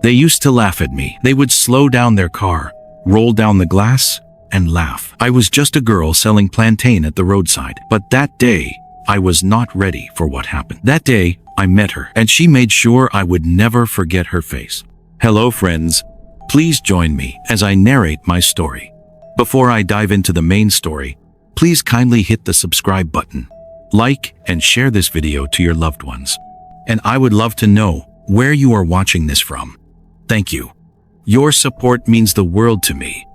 They used to laugh at me. They would slow down their car, roll down the glass, and laugh. I was just a girl selling plantain at the roadside. But that day, I was not ready for what happened. That day, I met her, and she made sure I would never forget her face. Hello, friends. Please join me as I narrate my story. Before I dive into the main story, please kindly hit the subscribe button, like, and share this video to your loved ones. And I would love to know where you are watching this from. Thank you. Your support means the world to me.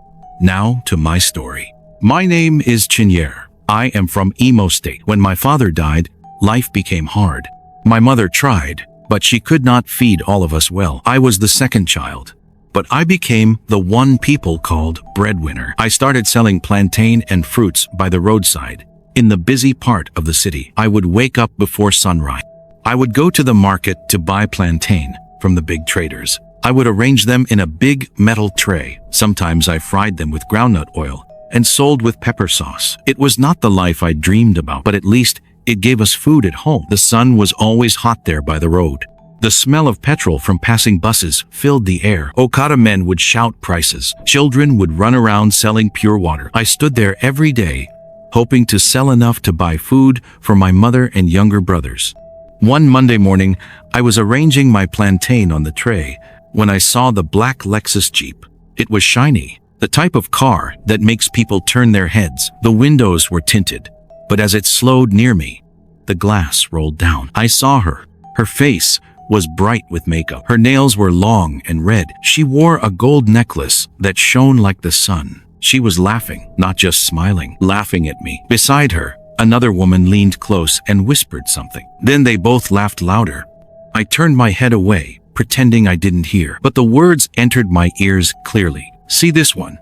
Now to my story. My name is Chinyer. I am from Imo State. When my father died, life became hard. My mother tried, but she could not feed all of us well. I was the second child, but I became the one people called breadwinner. I started selling plantain and fruits by the roadside. In the busy part of the city, I would wake up before sunrise. I would go to the market to buy plantain from the big traders. I would arrange them in a big metal tray. Sometimes I fried them with groundnut oil and sold with pepper sauce. It was not the life I dreamed about, but at least it gave us food at home. The sun was always hot there by the road. The smell of petrol from passing buses filled the air. Okada men would shout prices. Children would run around selling pure water. I stood there every day, hoping to sell enough to buy food for my mother and younger brothers. One Monday morning, I was arranging my plantain on the tray when I saw the black Lexus Jeep. It was shiny, the type of car that makes people turn their heads. The windows were tinted, but as it slowed near me, the glass rolled down. I saw her. Her face was bright with makeup. Her nails were long and red. She wore a gold necklace that shone like the sun. She was laughing, not just smiling, laughing at me. Beside her, another woman leaned close and whispered something. Then they both laughed louder. I turned my head away, pretending I didn't hear, but the words entered my ears clearly. See this one?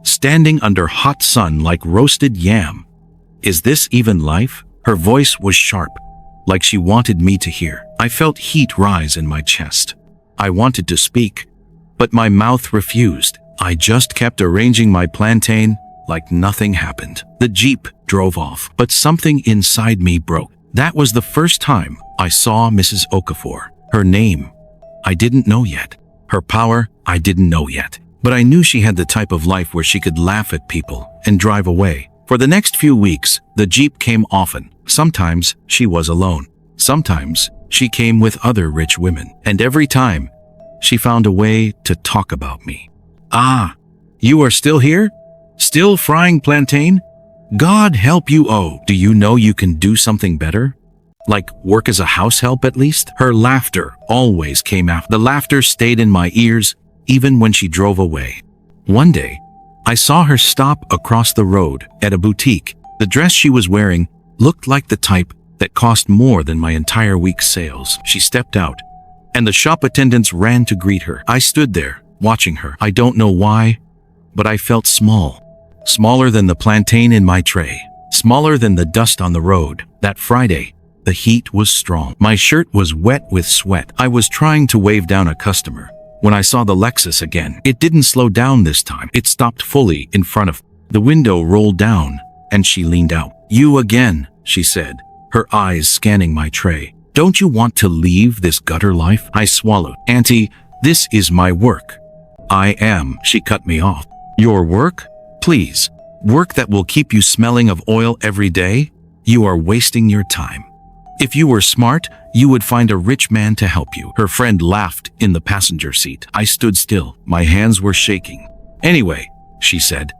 Standing under hot sun like roasted yam. Is this even life? Her voice was sharp, like she wanted me to hear. I felt heat rise in my chest. I wanted to speak, but my mouth refused. I just kept arranging my plantain like nothing happened. The Jeep drove off, but something inside me broke. That was the first time I saw Mrs. Okafor. Her name, I didn't know yet. Her power, I didn't know yet. But I knew she had the type of life where she could laugh at people and drive away. For the next few weeks, the Jeep came often. Sometimes she was alone. Sometimes she came with other rich women. And every time, she found a way to talk about me. Ah, you are still here? Still frying plantain? God help you. Oh, do you know you can do something better? Like work as a house help at least? Her laughter always came after. The laughter stayed in my ears even when she drove away. One day, I saw her stop across the road at a boutique. The dress she was wearing looked like the type that cost more than my entire week's sales. She stepped out, and the shop attendants ran to greet her. I stood there, watching her. I don't know why, but I felt small. Smaller than the plantain in my tray. Smaller than the dust on the road. That Friday, the heat was strong. My shirt was wet with sweat. I was trying to wave down a customer when I saw the Lexus again. It didn't slow down this time. It stopped fully in front of. The window rolled down, and she leaned out. You again, she said, her eyes scanning my tray. Don't you want to leave this gutter life? I swallowed. Auntie, this is my work. I am. She cut me off. Your work? Please. Work that will keep you smelling of oil every day? You are wasting your time. If you were smart, you would find a rich man to help you. Her friend laughed in the passenger seat. I stood still. My hands were shaking. Anyway, she said,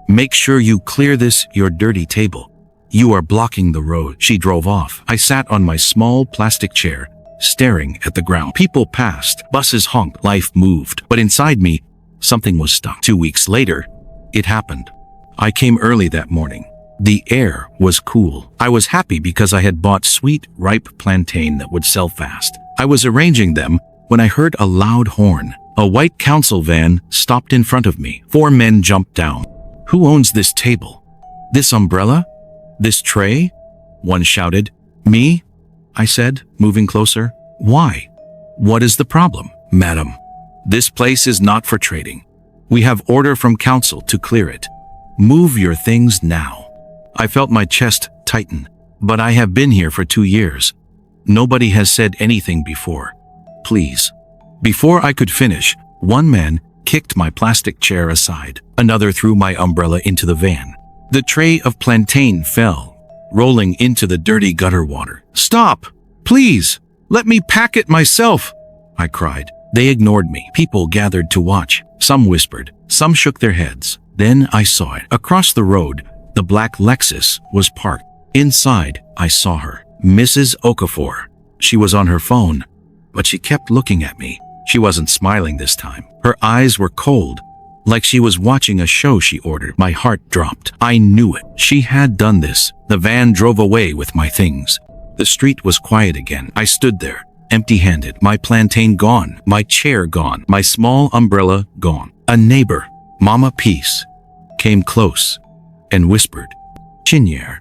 make sure you clear this, your dirty table. You are blocking the road. She drove off. I sat on my small plastic chair, staring at the ground. People passed. Buses honked. Life moved. But inside me, something was stuck. 2 weeks later, it happened. I came early that morning. The air was cool. I was happy because I had bought sweet, ripe plantain that would sell fast. I was arranging them when I heard a loud horn. A white council van stopped in front of me. 4 men jumped down. Who owns this table? This umbrella? This tray? One shouted. Me? I said, moving closer. Why? What is the problem? Madam, this place is not for trading. We have order from council to clear it. Move your things now. I felt my chest tighten, but I have been here for 2 years. Nobody has said anything before. Please, Before I could finish, one man kicked my plastic chair aside. Another threw my umbrella into the van. The tray of plantain fell, rolling into the dirty gutter water. "Stop! Please! Let me pack it myself!" I cried. They ignored me. People gathered to watch. Some whispered. Some shook their heads. Then I saw it. Across the road, the black Lexus was parked. Inside, I saw her. Mrs. Okafor. She was on her phone, but she kept looking at me. She wasn't smiling this time. Her eyes were cold, like she was watching a show she ordered. My heart dropped. I knew it. She had done this. The van drove away with my things. The street was quiet again. I stood there, empty-handed. My plantain gone. My chair gone. My small umbrella gone. A neighbor, Mama Peace, came close and whispered, "Chinyer,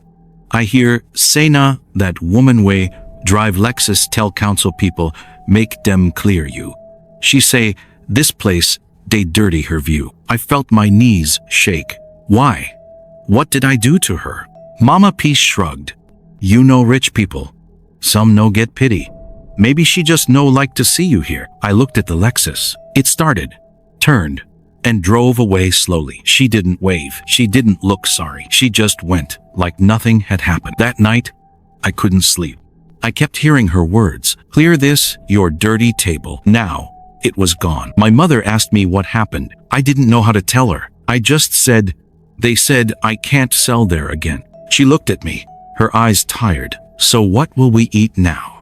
I hear Sena, that woman way, drive Lexus, tell council people, make them clear you. She say, this place, they dirty her view." I felt my knees shake. Why? What did I do to her? Mama Peace shrugged. "You know rich people. Some no get pity. Maybe she just no like to see you here." I looked at the Lexus. It started, turned, and drove away slowly. She didn't wave. She didn't look sorry. She just went, like nothing had happened. That night, I couldn't sleep. I kept hearing her words. "Clear this, your dirty table." Now, it was gone. My mother asked me what happened. I didn't know how to tell her. I just said, "They said I can't sell there again." She looked at me, her eyes tired. "So what will we eat now?"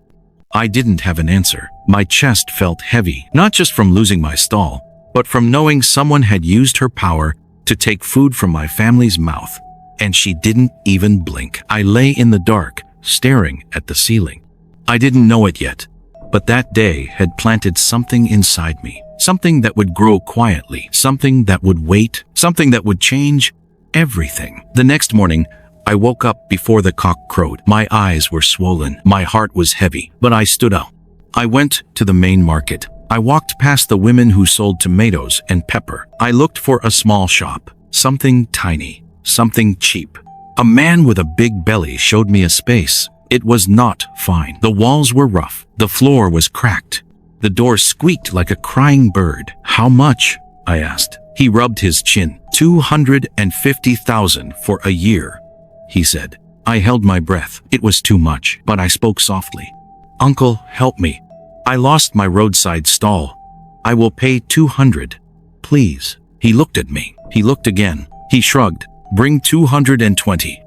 I didn't have an answer. My chest felt heavy, not just from losing my stall, but from knowing someone had used her power to take food from my family's mouth. And she didn't even blink. I lay in the dark, staring at the ceiling. I didn't know it yet, but that day had planted something inside me. Something that would grow quietly. Something that would wait. Something that would change everything. The next morning, I woke up before the cock crowed. My eyes were swollen. My heart was heavy, but I stood up. I went to the main market. I walked past the women who sold tomatoes and pepper. I looked for a small shop. Something tiny. Something cheap. A man with a big belly showed me a space. It was not fine. The walls were rough. The floor was cracked. The door squeaked like a crying bird. "How much?" I asked. He rubbed his chin. 250,000 for a year, he said. I held my breath. It was too much, but I spoke softly. "Uncle, help me. I lost my roadside stall. I will pay 200. Please." He looked at me. He looked again. He shrugged. "Bring 220.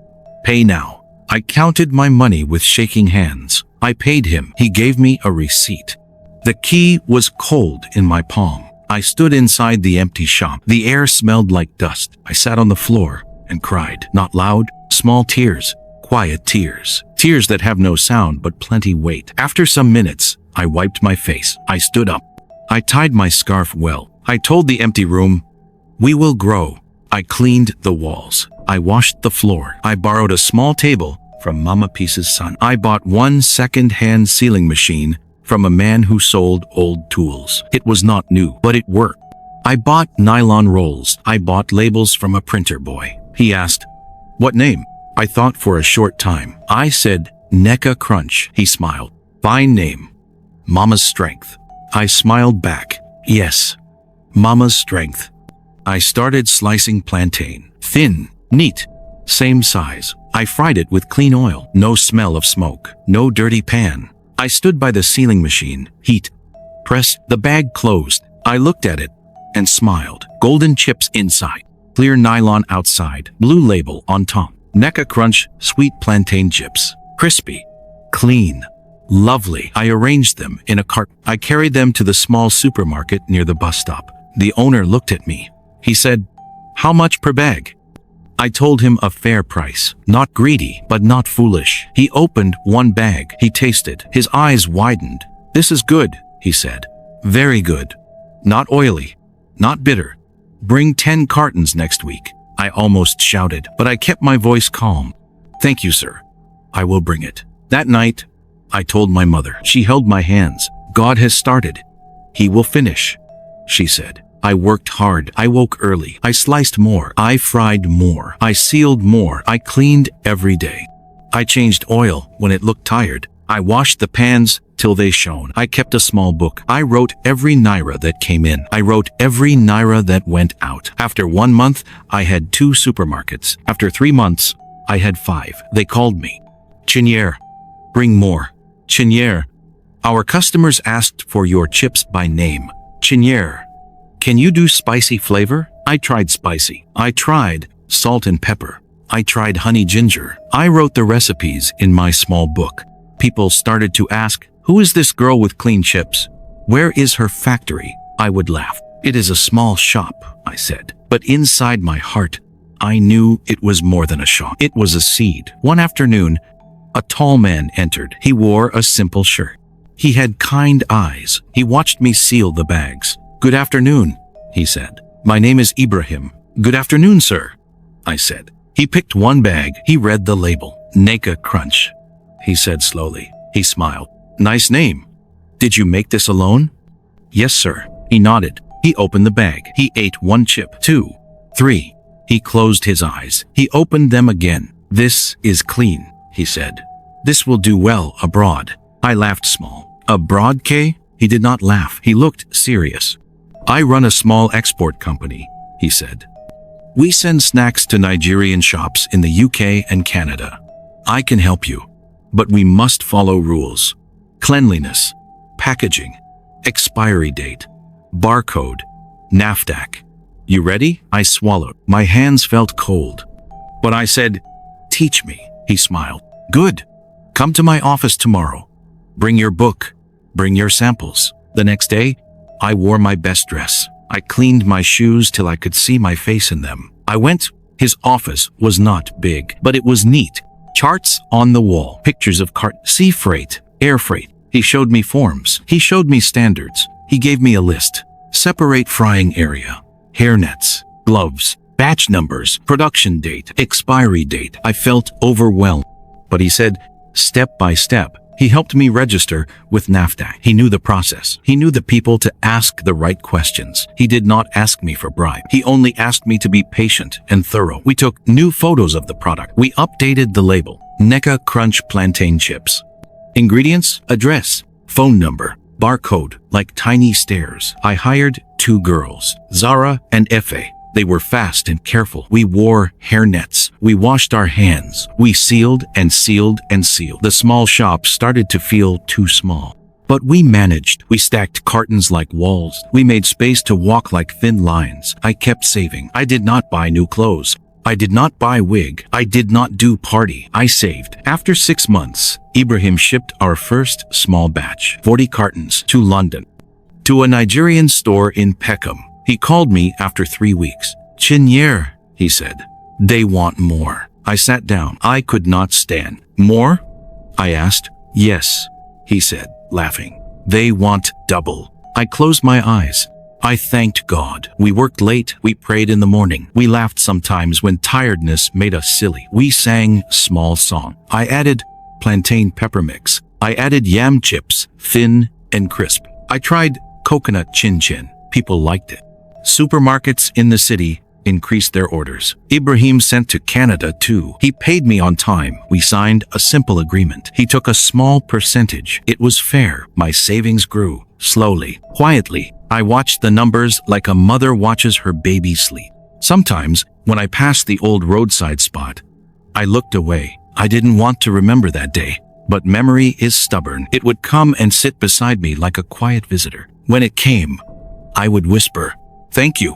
Pay now." I counted my money with shaking hands. I paid him. He gave me a receipt. The key was cold in my palm. I stood inside the empty shop. The air smelled like dust. I sat on the floor and cried. Not loud, small tears, quiet tears. Tears that have no sound but plenty weight. After some minutes, I wiped my face. I stood up. I tied my scarf well. I told the empty room, "We will grow." I cleaned the walls. I washed the floor. I borrowed a small table from Mama Peace's son. I bought one second-hand sealing machine from a man who sold old tools. It was not new, but it worked. I bought nylon rolls. I bought labels from a printer boy. He asked, "What name?" I thought for a short time. I said, "Neka Crunch." He smiled. "Fine name. Mama's Strength." I smiled back. "Yes, Mama's Strength." I started slicing plantain. Thin, neat, same size. I fried it with clean oil. No smell of smoke. No dirty pan. I stood by the sealing machine. Heat. Press. The bag closed. I looked at it and smiled. Golden chips inside. Clear nylon outside. Blue label on top. Neka Crunch, sweet plantain chips. Crispy. Clean. Lovely. I arranged them in a cart. I carried them to the small supermarket near the bus stop. The owner looked at me. He said, "How much per bag?" I told him a fair price. Not greedy, but not foolish. He opened one bag. He tasted. His eyes widened. "This is good," he said. "Very good. Not oily. Not bitter. Bring 10 cartons next week." I almost shouted, but I kept my voice calm. "Thank you, sir. I will bring it." That night, I told my mother. She held my hands. "God has started. He will finish," she said. I worked hard. I woke early. I sliced more. I fried more. I sealed more. I cleaned every day. I changed oil when it looked tired. I washed the pans till they shone. I kept a small book. I wrote every naira that came in. I wrote every naira that went out. After 1 month, I had 2 supermarkets. After 3 months, I had 5. They called me. Chinyer, bring more. Chinyer, our customers asked for your chips by name. Chinyer, can you do spicy flavor? I tried spicy. I tried salt and pepper. I tried honey ginger. I wrote the recipes in my small book. People started to ask, who is this girl with clean chips? Where is her factory? I would laugh. It is a small shop, I said. But inside my heart, I knew it was more than a shop. It was a seed. One afternoon, a tall man entered. He wore a simple shirt. He had kind eyes. He watched me seal the bags. Good afternoon, he said. My name is Ibrahim. Good afternoon, sir, I said. He picked one bag. He read the label. Neka Crunch, he said slowly. He smiled. Nice name. Did you make this alone? Yes, sir. He nodded. He opened the bag. He ate 1 chip, 2, 3. He closed his eyes. He opened them again. This is clean, he said. This will do well abroad. I laughed small. Abroad, K? He did not laugh. He looked serious. I run a small export company, he said. We send snacks to Nigerian shops in the UK and Canada. I can help you, but we must follow rules. Cleanliness, packaging, expiry date, barcode, NAFDAC. You ready? I swallowed. My hands felt cold. But I said, teach me. He smiled. Good. Come to my office tomorrow. Bring your book. Bring your samples. The next day, I wore my best dress. I cleaned my shoes till I could see my face in them. I went. His office was not big, but it was neat. Charts on the wall, pictures of sea freight, air freight. He showed me forms. He showed me standards. He gave me a list. Separate frying area, hairnets, gloves, batch numbers, production date, expiry date. I felt overwhelmed, but he said, step by step. He helped me register with NAFDAC. He knew the process. He knew the people to ask the right questions. He did not ask me for bribe. He only asked me to be patient and thorough. We took new photos of the product. We updated the label. Neka Crunch plantain chips. Ingredients, address, phone number, barcode, like tiny stairs. I hired 2 girls, Zara and Efe. They were fast and careful. We wore hairnets. We washed our hands. We sealed and sealed and sealed. The small shop started to feel too small. But we managed. We stacked cartons like walls. We made space to walk like thin lines. I kept saving. I did not buy new clothes. I did not buy wig. I did not do party. I saved. After 6 months, Ibrahim shipped our first small batch, 40 cartons, to London, to a Nigerian store in Peckham. He called me after 3 weeks. Chinyer, he said. They want more. I sat down. I could not stand. More? I asked. Yes, he said, laughing. They want double. I closed my eyes. I thanked God. We worked late. We prayed in the morning. We laughed sometimes when tiredness made us silly. We sang small song. I added plantain pepper mix. I added yam chips, thin and crisp. I tried coconut chin-chin. People liked it. Supermarkets in the city increased their orders. Ibrahim sent to Canada too. He paid me on time. We signed a simple agreement. He took a small percentage. It was fair. My savings grew. Slowly, quietly. I watched the numbers like a mother watches her baby sleep. Sometimes, when I passed the old roadside spot, I looked away. I didn't want to remember that day. But memory is stubborn. It would come and sit beside me like a quiet visitor. When it came, I would whisper, "Thank you.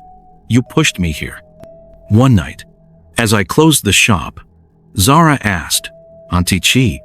You pushed me here." One night, as I closed the shop, Zara asked, "Auntie Chi,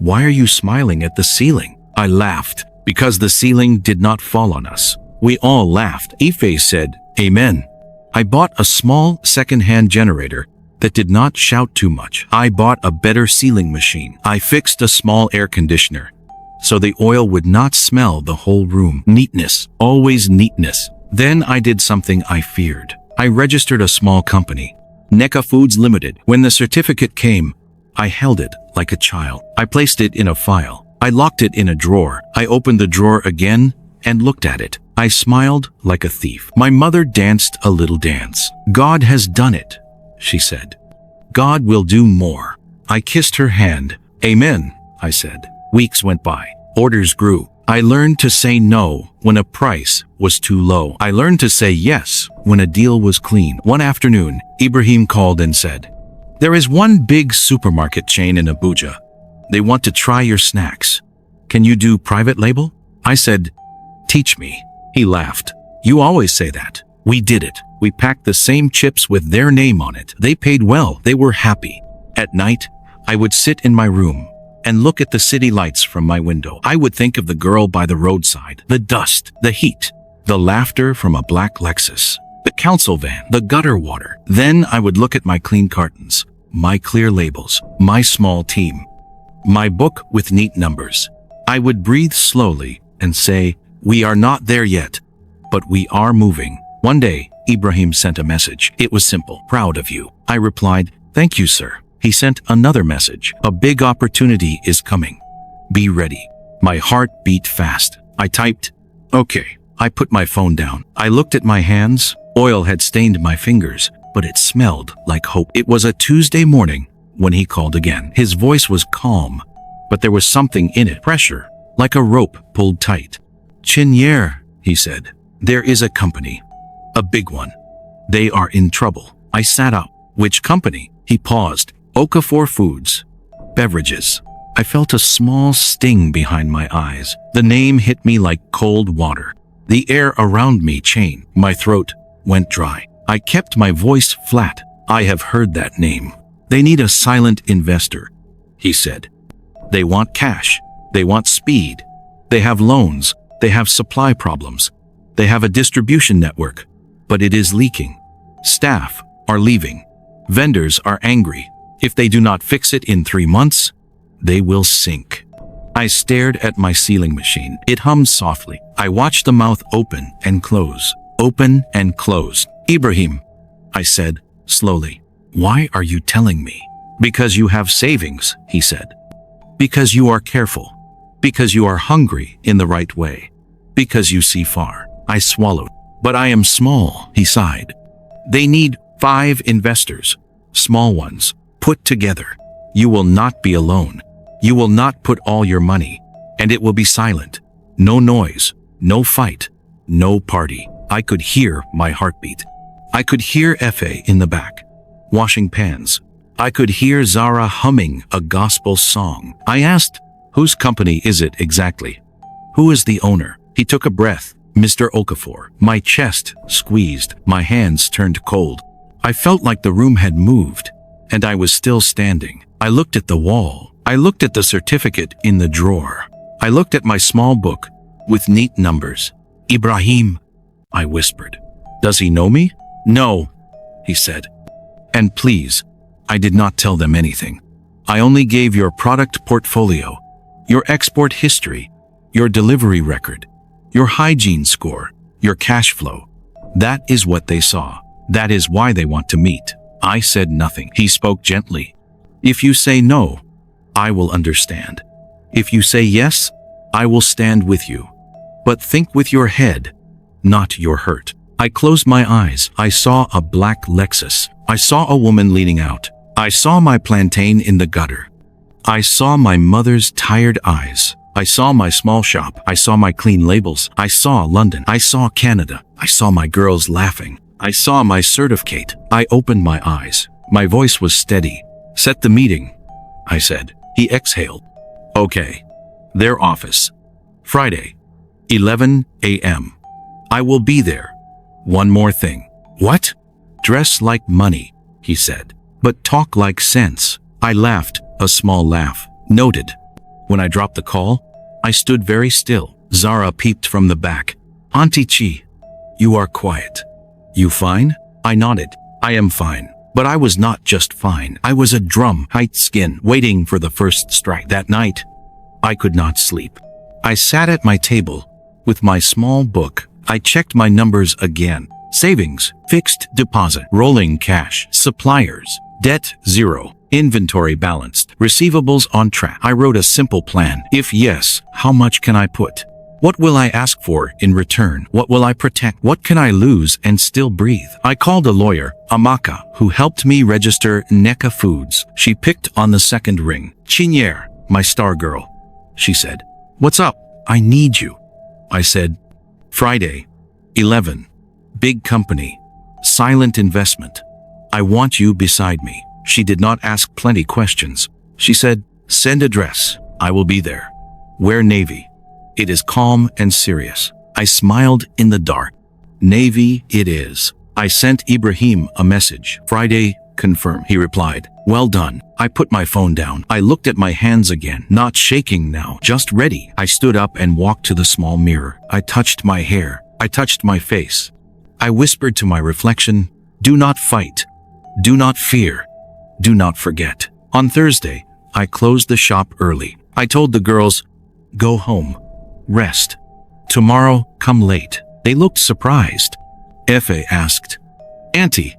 why are you smiling at the ceiling?" I laughed, because the ceiling did not fall on us. We all laughed. Ife said, "Amen." I bought a small second-hand generator that did not shout too much. I bought a better sealing machine. I fixed a small air conditioner, so the oil would not smell the whole room. Neatness, always neatness. Then I did something I feared. I registered a small company, Neka Foods Limited. When the certificate came, I held it like a child. I placed it in a file. I locked it in a drawer. I opened the drawer again and looked at it. I smiled like a thief. My mother danced a little dance. "God has done it," she said. "God will do more." I kissed her hand. "Amen," I said. Weeks went by. Orders grew. I learned to say no when a price was too low. I learned to say yes when a deal was clean. One afternoon, Ibrahim called and said, "There is one big supermarket chain in Abuja. They want to try your snacks. Can you do private label?" I said, "Teach me." He laughed. "You always say that." We did it. We packed the same chips with their name on it. They paid well. They were happy. At night, I would sit in my room and look at the city lights from my window. I would think of the girl by the roadside, the dust, the heat, the laughter from a black Lexus, the council van, the gutter water. Then I would look at my clean cartons, my clear labels, my small team, my book with neat numbers. I would breathe slowly and say, "We are not there yet, but we are moving." One day, Ibrahim sent a message. It was simple. "Proud of you." I replied, "Thank you, sir." He sent another message. "A big opportunity is coming. Be ready." My heart beat fast. I typed, "Okay." I put my phone down. I looked at my hands. Oil had stained my fingers, but it smelled like hope. It was a Tuesday morning when he called again. His voice was calm, but there was something in it. Pressure, like a rope pulled tight. "Chinyer," he said, "there is a company. A big one. They are in trouble." I sat up. "Which company?" He paused. "Okafor Foods. Beverages." I felt a small sting behind my eyes. The name hit me like cold water. The air around me changed. My throat went dry. I kept my voice flat. "I have heard that name. They need a silent investor," he said. "They want cash. They want speed. They have loans. They have supply problems. They have a distribution network, but it is leaking. Staff are leaving. Vendors are angry. If they do not fix it in 3 months, they will sink." I stared at my sealing machine. It hummed softly. I watched the mouth open and close, open and close. "Ibrahim," I said slowly, "why are you telling me?" "Because you have savings," he said. "Because you are careful. Because you are hungry in the right way. Because you see far." I swallowed. "But I am small," he sighed. "They need 5 investors, small ones, put together. You will not be alone. You will not put all your money, and it will be silent. No noise, no fight, no party." I could hear my heartbeat. I could hear Efe in the back, washing pans. I could hear Zara humming a gospel song. I asked, "Whose company is it exactly? Who is the owner?" He took a breath. "Mr. Okafor." My chest squeezed. My hands turned cold. I felt like the room had moved, and I was still standing. I looked at the wall. I looked at the certificate in the drawer. I looked at my small book with neat numbers. "Ibrahim," I whispered. "Does he know me?" "No," he said. "And please," I did not tell them anything. "I only gave your product portfolio, your export history, your delivery record, your hygiene score, your cash flow. That is what they saw. That is why they want to meet." I said nothing. He spoke gently. "If you say no, I will understand. If you say yes, I will stand with you. But think with your head, not your hurt." I closed my eyes. I saw a black Lexus. I saw a woman leaning out. I saw my plantain in the gutter. I saw my mother's tired eyes. I saw my small shop. I saw my clean labels. I saw London. I saw Canada. I saw my girls laughing. I saw my certificate. I opened my eyes. My voice was steady. "Set the meeting," I said. He exhaled. "Okay." Their office. Friday, 11 a.m. I will be there. One more thing. "What?" "Dress like money," he said, "but talk like sense." I laughed, a small laugh. "Noted." When I dropped the call, I stood very still. Zara peeped from the back. "Auntie Chi, you are quiet. You fine?" I nodded. "I am fine." But I was not just fine. I was a drum, tight skin, waiting for the first strike. That night, I could not sleep. I sat at my table with my small book. I checked my numbers again. Savings, fixed deposit, rolling cash, suppliers, debt 0, inventory balanced, receivables on track. I wrote a simple plan. If yes, how much can I put? What will I ask for in return? What will I protect? What can I lose and still breathe? I called a lawyer, Amaka, who helped me register Neka Foods. She picked on the second ring. "Chinyer, my star girl," she said. What's up? I need you. I said. Friday, 11. Big company. Silent investment. I want you beside me. She did not ask plenty questions. She said, send address. I will be there. Wear navy. It is calm and serious. I smiled in the dark. Navy it is. I sent Ibrahim a message. Friday, confirm. He replied, well done. I put my phone down. I looked at my hands again, not shaking now, just ready. I stood up and walked to the small mirror. I touched my hair. I touched my face. I whispered to my reflection, do not fight. Do not fear. Do not forget. On Thursday, I closed the shop early. I told the girls, go home. Rest. Tomorrow, come late. They looked surprised. Efe asked, Auntie,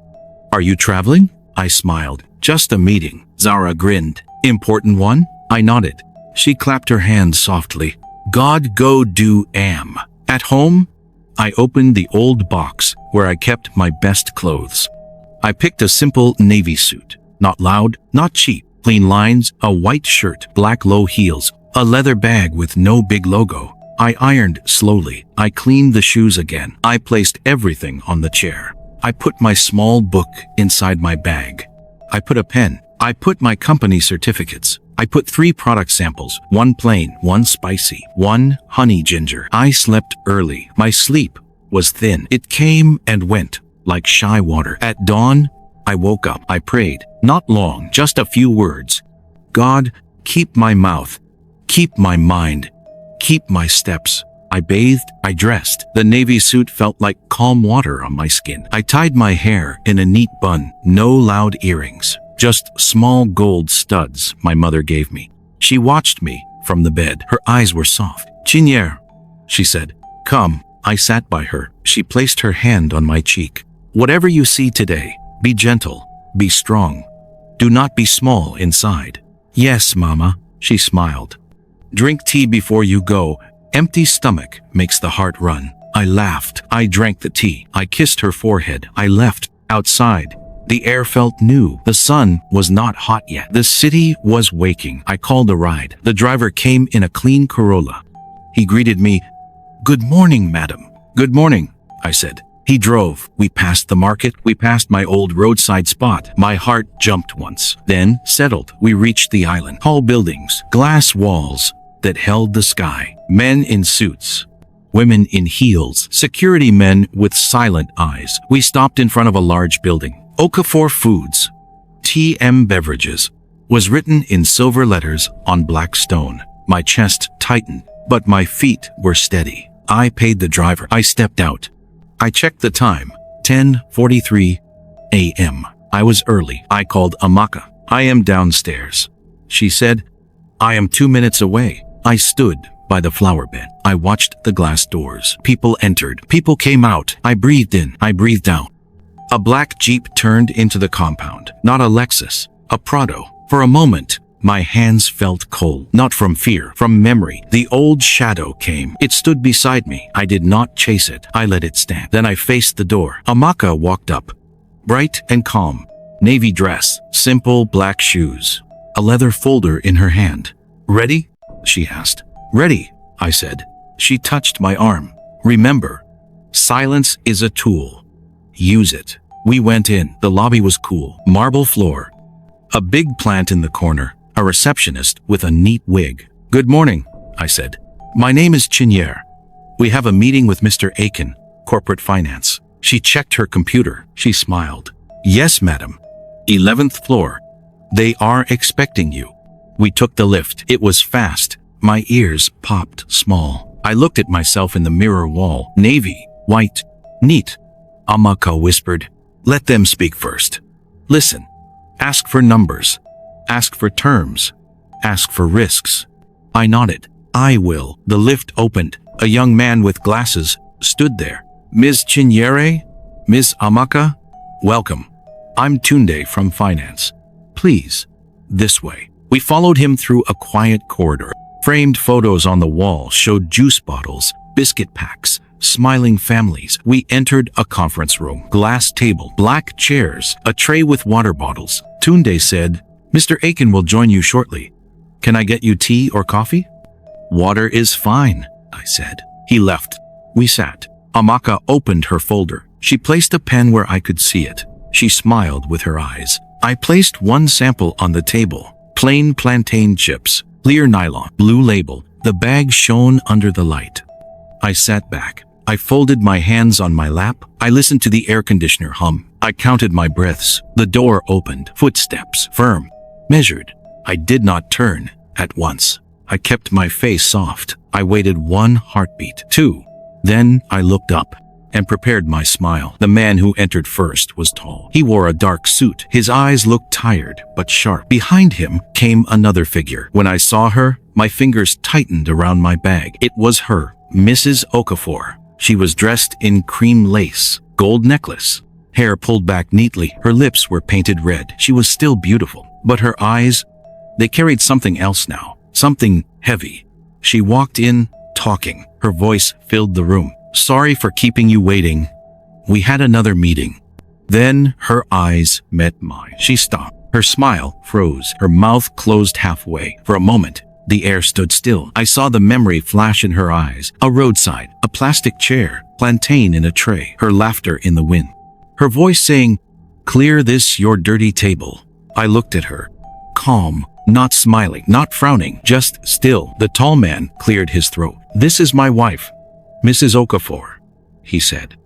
are you traveling? I smiled. Just a meeting. Zara grinned. Important one? I nodded. She clapped her hands softly. God go do am. At home? I opened the old box where I kept my best clothes. I picked a simple navy suit. Not loud, not cheap. Clean lines, a white shirt, black low heels, a leather bag with no big logo. I ironed slowly. I cleaned the shoes again. I placed everything on the chair. I put my small book inside my bag. I put a pen. I put my company certificates. I put 3 product samples, 1 plain, 1 spicy, 1 honey ginger. I slept early. My sleep was thin. It came and went like shy water. At dawn, I woke up. I prayed. Not long, just a few words. God, keep my mouth. Keep my mind. Keep my steps. I bathed, I dressed. The navy suit felt like calm water on my skin. I tied my hair in a neat bun. No loud earrings, just small gold studs my mother gave me. She watched me from the bed. Her eyes were soft. Chinyer, she said. Come. I sat by her. She placed her hand on my cheek. Whatever you see today, be gentle, be strong. Do not be small inside. Yes, Mama, she smiled. Drink tea before you go. Empty stomach makes the heart run. I laughed. I drank the tea. I kissed her forehead. I left. Outside, the air felt new. The sun was not hot yet. The city was waking. I called a ride. The driver came in a clean Corolla. He greeted me. Good morning, madam. Good morning, I said. He drove. We passed the market. We passed my old roadside spot. My heart jumped once, then settled. We reached the island. Tall buildings, glass walls that held the sky. Men in suits, women in heels, security men with silent eyes. We stopped in front of a large building. Okafor Foods, TM Beverages, was written in silver letters on black stone. My chest tightened, but my feet were steady. I paid the driver. I stepped out. I checked the time, 10:43 a.m. I was early. I called Amaka. I am downstairs. She said, I am 2 minutes away. I stood by the flower bed. I watched the glass doors. People entered. People came out. I breathed in. I breathed out. A black Jeep turned into the compound. Not a Lexus, a Prado. For a moment, my hands felt cold. Not from fear, from memory. The old shadow came. It stood beside me. I did not chase it. I let it stand. Then I faced the door. Amaka walked up. Bright and calm. Navy dress. Simple black shoes. A leather folder in her hand. Ready? She asked. Ready, I said. She touched my arm. Remember, silence is a tool. Use it. We went in. The lobby was cool. Marble floor. A big plant in the corner. A receptionist with a neat wig. Good morning, I said. My name is Chinyer. We have a meeting with Mr. Aiken, corporate finance. She checked her computer. She smiled. Yes, madam. 11th floor. They are expecting you. We took the lift. It was fast. My ears popped small. I looked at myself in the mirror wall. Navy, white, neat. Amaka whispered, let them speak first. Listen. Ask for numbers. Ask for terms. Ask for risks. I nodded. I will. The lift opened. A young man with glasses stood there. Ms. Chinyere? Ms. Amaka? Welcome. I'm Tunde from finance. Please, this way. We followed him through a quiet corridor. Framed photos on the wall showed juice bottles, biscuit packs, smiling families. We entered a conference room. Glass table, black chairs, a tray with water bottles. Tunde said, Mr. Aiken will join you shortly. Can I get you tea or coffee? Water is fine, I said. He left. We sat. Amaka opened her folder. She placed a pen where I could see it. She smiled with her eyes. I placed one sample on the table. Plain plantain chips, clear nylon, blue label. The bag shone under the light. I sat back. I folded my hands on my lap. I listened to the air conditioner hum. I counted my breaths. The door opened. Footsteps, firm, measured. I did not turn at once. I kept my face soft. I waited 1 heartbeat, 2. Then I looked up and prepared my smile. The man who entered first was tall. He wore a dark suit. His eyes looked tired but sharp. Behind him came another figure. When I saw her, my fingers tightened around my bag. It was her, Mrs. Okafor. She was dressed in cream lace, gold necklace, hair pulled back neatly. Her lips were painted red. She was still beautiful, but her eyes, they carried something else now, something heavy. She walked in, talking. Her voice filled the room. Sorry for keeping you waiting. We had another meeting. Then her eyes met mine. She stopped. Her smile froze. Her mouth closed halfway. For a moment, the air stood still. I saw the memory flash in her eyes. A roadside, a plastic chair, plantain in a tray, her laughter in the wind. Her voice saying, "Clear this your dirty table." I looked at her, calm, not smiling, not frowning, just still. The tall man cleared his throat. "This is my wife, Mrs. Okafor," he said.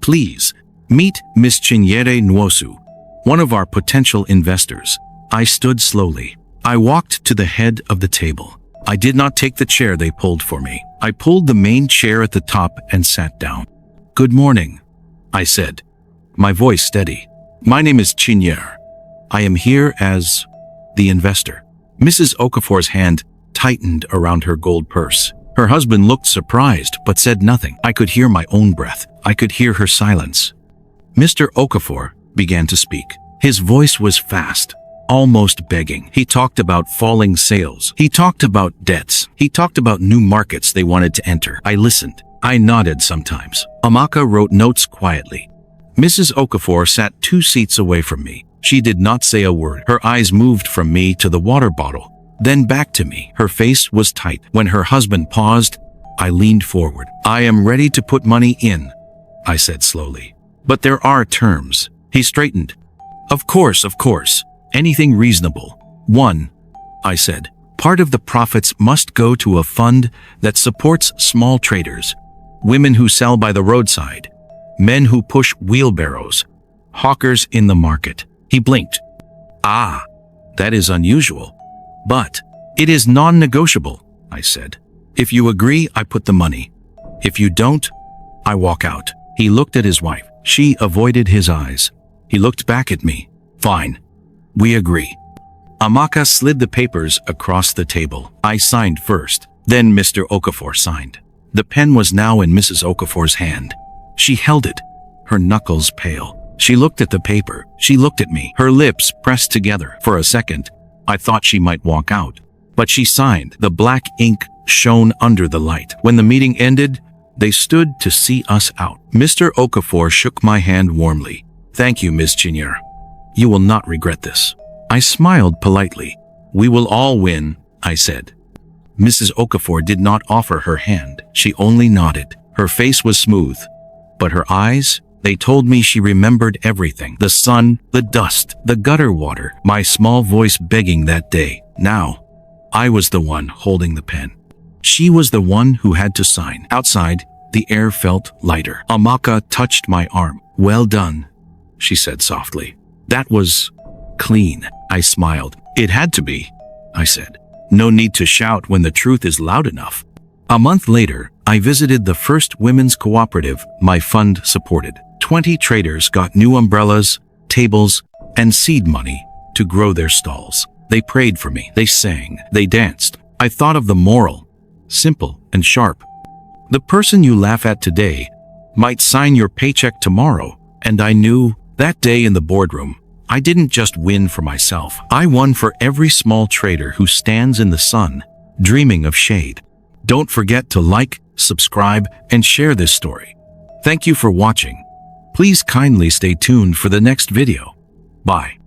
"Please, meet Miss Chinyere Nwosu, one of our potential investors." I stood slowly. I walked to the head of the table. I did not take the chair they pulled for me. I pulled the main chair at the top and sat down. "Good morning," I said, my voice steady. "My name is Chinyere. I am here as the investor." Mrs. Okafor's hand tightened around her gold purse. Her husband looked surprised but said nothing. I could hear my own breath. I could hear her silence. Mr. Okafor began to speak. His voice was fast, almost begging. He talked about falling sales. He talked about debts. He talked about new markets they wanted to enter. I listened. I nodded sometimes. Amaka wrote notes quietly. Mrs. Okafor sat 2 seats away from me. She did not say a word. Her eyes moved from me to the water bottle, then back to me. Her face was tight. When her husband paused, I leaned forward. "I am ready to put money in," I said slowly. "But there are terms." He straightened. Of course. Anything reasonable." "1," I said. "Part of the profits must go to a fund that supports small traders, women who sell by the roadside, men who push wheelbarrows, hawkers in the market." He blinked. "Ah, that is unusual. But it is non-negotiable," I said. "If you agree, I put the money. If you don't, I walk out." He looked at his wife. She avoided his eyes. He looked back at me. "Fine. We agree." Amaka slid the papers across the table. I signed first. Then Mr. Okafor signed. The pen was now in Mrs. Okafor's hand. She held it, her knuckles pale. She looked at the paper. She looked at me. Her lips pressed together. For a second, I thought she might walk out. But she signed. The black ink shone under the light. When the meeting ended, they stood to see us out. Mr. Okafor shook my hand warmly. "Thank you, Miss Chinyere. You will not regret this." I smiled politely. "We will all win," I said. Mrs. Okafor did not offer her hand. She only nodded. Her face was smooth, but her eyes, they told me she remembered everything. The sun, the dust, the gutter water, my small voice begging that day. Now, I was the one holding the pen. She was the one who had to sign. Outside, the air felt lighter. Amaka touched my arm. "Well done," she said softly. "That was clean." I smiled. "It had to be," I said. "No need to shout when the truth is loud enough." A month later, I visited the first women's cooperative my fund supported. 20 traders got new umbrellas, tables, and seed money to grow their stalls. They prayed for me. They sang. They danced. I thought of the moral, simple and sharp. The person you laugh at today might sign your paycheck tomorrow. And I knew that day in the boardroom, I didn't just win for myself. I won for every small trader who stands in the sun, dreaming of shade. Don't forget to like, subscribe, and share this story. Thank you for watching. Please kindly stay tuned for the next video. Bye.